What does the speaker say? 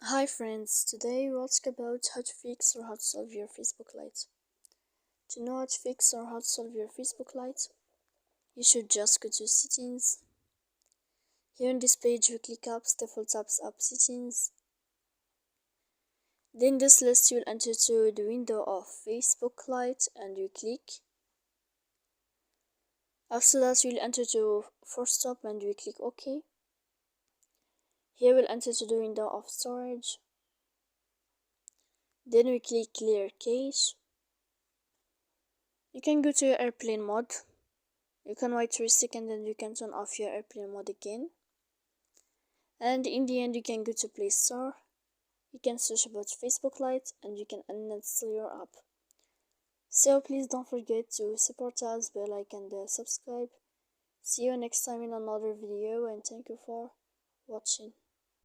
Hi friends, today we'll talk about how to fix or how to solve your Facebook Lite. To know how to fix or how to solve your Facebook Lite, you should just go to settings. Here on this page we click apps, default apps, app settings. Then this list you'll enter to the window of Facebook Lite and you click. After that you'll enter to force stop and we click OK. Here we'll enter to the window of storage. Then we click clear cache. You can go to your airplane mode. You can wait for a second and you can turn off your airplane mode again. And in the end you can go to Play Store. You can search about Facebook Lite and you can uninstall your app. So please don't forget to support us by like and subscribe. See you next time in another video and thank you for watching.